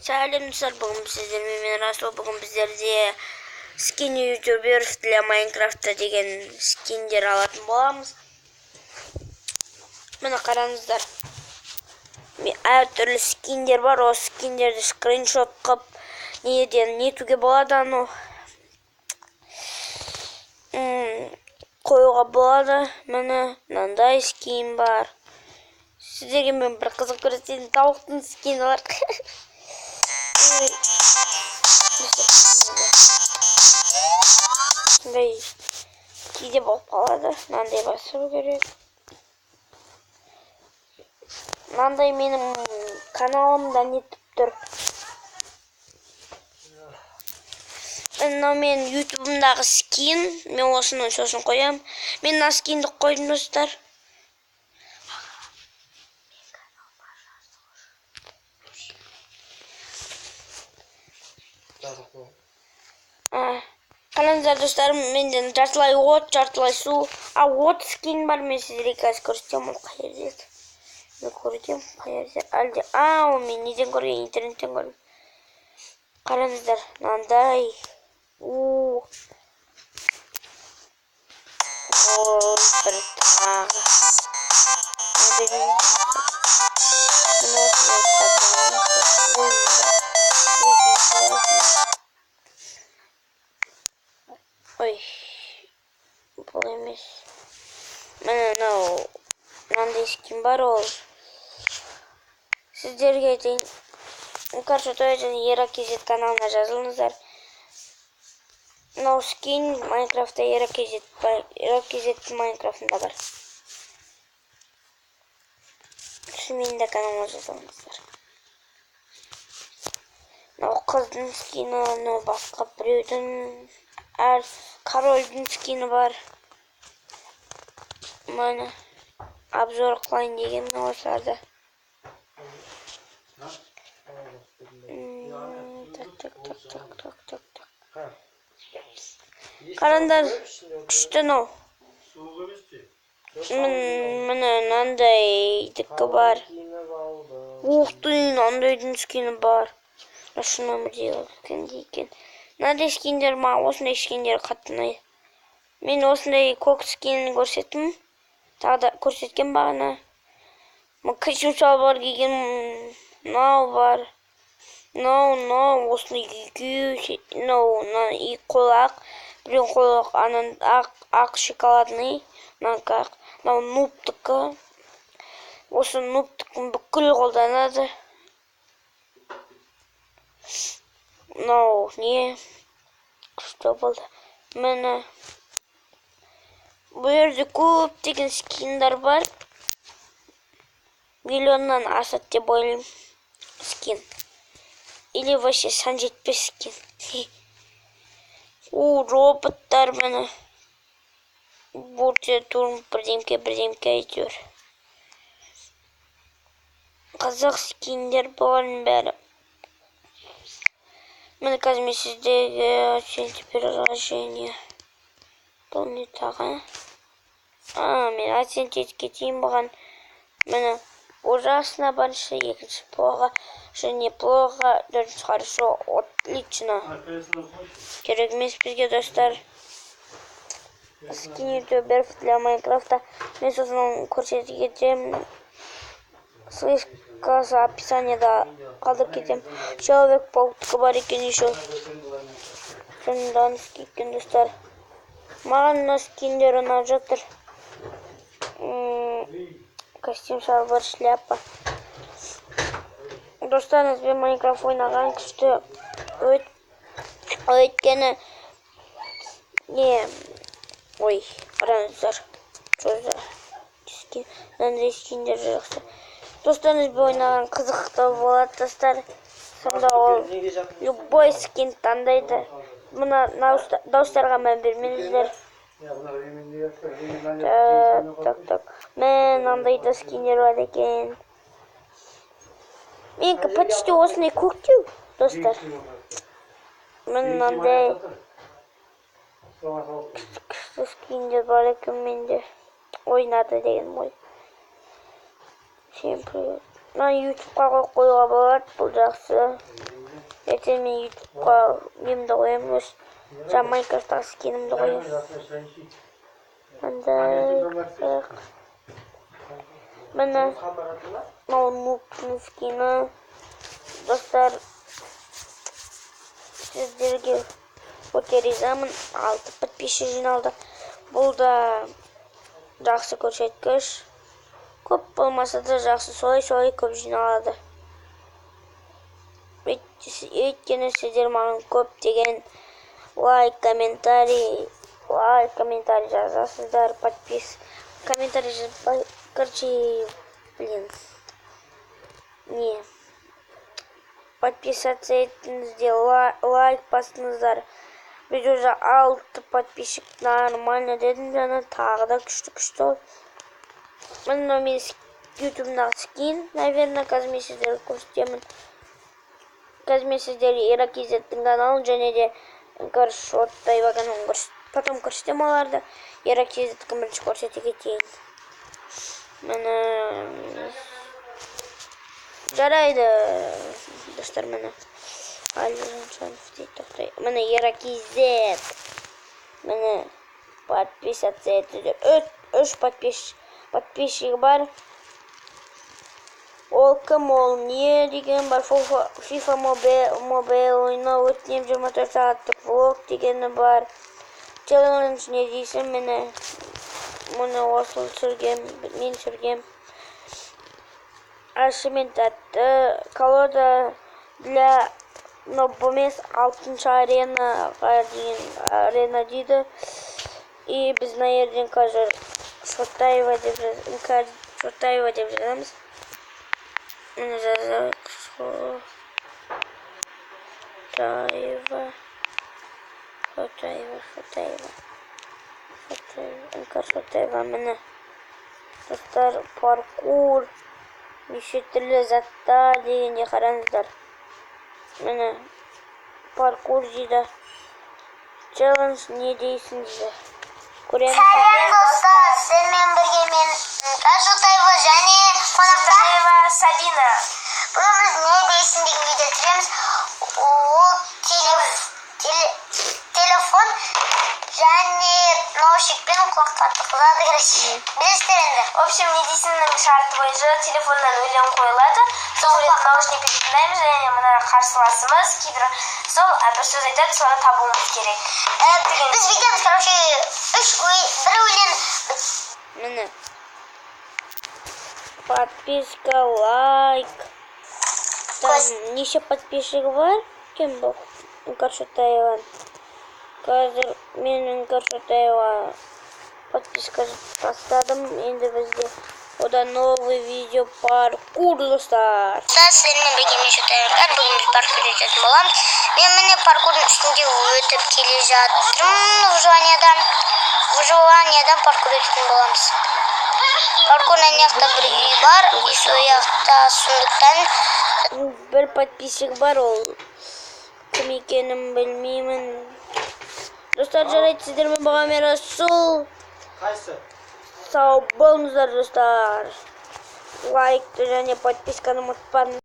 Сәлем достар, бүгін сіздермен мен Расул. Бүгін біздерде скин ютубер для Майнкрафта деген скиндер алатын боламыз. Міне қараңыздар. Әртүрлі скиндер бар. Осы скиндерді скриншот қып неден нетуге болады, аны қоюға болады. Міне мынандай скин бар. Сіздерге мен бір қызық көрсетейін. Тауықтың скині бар. Мынандай кейде болып қалады. Мынандай басыру керек. Мынандай менің каналымда нетіп тұр. Мынау мен ютубымдағы скин. Мен осыны сосын қоям. Мен мына скинді қойдым достар. Қалаңыздар достарым, менден жартылай от, жартылай су. От скин бар, мен сіздерге қазір көрсетем. Ол қай жерде еді? Мен көрдім, қай жерде? Әлде, ол мен неден көрген, интернеттен көрдім. Қараңыздар, мынандай. Бір тағы. Ой, бұл емес. Мынандай скин бар, ол сіздерге айтайын. Короче, той және Еракезет каналына жазылыңыздар. Мынау скин Майнкрафтта Еракезеттің Майнкрафтында бар. Менің де каналыма жазылыңыздар. Мынау қыздың скины, мынау басқа біреудің. Корольдің скины бар. Мына обзор қылайын деген осыларды. Қараңдар, күшті мынау. Міне мынандайдікі бар. Мынандайдың скины бар. Шын өмірде өткенде екен. Мынандай скиндер ма, осындай скиндер қатты ұнайды. Мен осындай көк скинін көрсеттім. Тағы да көрсеткен бағана. Костюм шалбар киген мынау бар. Мынау осындай екі қолақ. Біреу қолақ ақ шоколадный. Мынау нубтікі. Осы нубтікін бүкіл қолданады. Мынау не? Күшті болды. Міне. Бұл жерде көптеген скиндар бар. Миллионнан асады деп ойлаймын. Скин. Или вообще сан жетпес скин. Роботтар міне. Бұл жерде тұрым бірдемке әйтеуір. Қазақ скиндер болған бәрі. Міне қазір мен сіздерге оцените приложение. Бұл не тағы? Мен оценить кетейін бұған. Міне ужасно большой, екінші плохо, неплохо, дөртінші хорошо, отлично. Керек емес бізге достар. Скин ютубер для Майнкрафта. Мен сосын көрсетіп кетем. Ссылкасы описаниеда қалдырып кетем. Человек-пауктікі бар екен еще. Сондан скикен достар. Маған мына скиндер ұнап жатыр. Костюм, шалбар, шляпа. Достарыңызбен Майнкрафт ойнаған күшті өйткені қараңыздар. Мынандай скиндер жақсы. Достарыңызбен ойнаған қызықты болады достар. Сонда ол любой скин таңдайды. Мұна дауыстарға мән бермеңіздер. Мен мынандай скиндер бар екен. Менікі почти осындай көктеу, достар. Мен мынандай күшті скиндер бар екен менде. Ойнады деген ой. Всем привет. YouTube'ға қоюға болады, бұл жақсы. Ертең мен YouTube'ға немді қоямын, өз жаңа Майнкрафттағы скинімді қоямын. Міне мынау нубтың скині. Достар, сіздерге өте ризамын. 6 подписчик жиналды. Бұл да жақсы көрсеткіш. Көп болмаса да жақсы, солай көп жиналады. Өйткені сіздер маған көптеген лайк, комментарий жазасыздар, комментарий жазбай, подписаться етіңіздер, лайк басыңыздар. Біз уже 6 подписчик нормально дедім жаңа, тағы да күшті ол. Мына мен ютубымдағы скин, наверное, қазір мен сіздерге көрсетемін. Қазір мен сіздерге Иракизеттің каналын және де Горшоттайва каналын потом көрсетем оларды. Иракизеттің бірінші көрсете кетейін. Міне жарайды, достар, міне міне Иракизет. Міне подписаться етіңіздер. 3 подписчик бар. Ол кім, ол не деген бар. FIFA Mobile ойнау өтінем 24 сағаттық влог дегені бар. Челлендж не дейсің, міне осы мен сүргем. Ашымен тәтті колода для ноббемес 6-шы арена дейді. И біз на ерден қазір Шотаева деп жазамыз. Мені жазайық Шотаева. Мені достар, паркур, неше түрлі заттар дегенде қараңыздар. Мені паркур дейді. Челлендж не дейсің дейді. Сәлем достар, сіздермен бірге мен Шотаева және қонақтар Сабина. Бүгін біз не дейсің деген видео түсіреміз. Ол телефон және наушникпен құлаққа тығылады, короче. Білесіздер енді. В общем, не дейсіңнің шарты бойынша телефоннан өлең қойылады. Сол рет наушникпен тыңдаймыз және мына қарсыласымыз кейбір сол бір сөз айтады, соны табуымыз керек. Біз видеомыз, короче, бір өлең. Міне подписка, лайк. Там неше подписчик бар? Кем бұл? Горшоттайва. Қазір мен Горшоттайва подписка тастадым. Енді бізде одан новый видео паркур, достар. Сіздермен бірге мен Шотаева. Бүгін біз паркур өтетін боламыз. Мен міне паркурдың үстінде өтіп келе жатырмын. Выживаниядан паркур өтетін боламыз. Паркурдан яқта бір үй бар, сол яқта сондықтан бір подписчик бар, ол кім екенін білмеймін. Достар, жарайды, сіздермен болған Расул. Сау болыңыздар, достар. Лайкты және подписканы ұмытпаңыздар.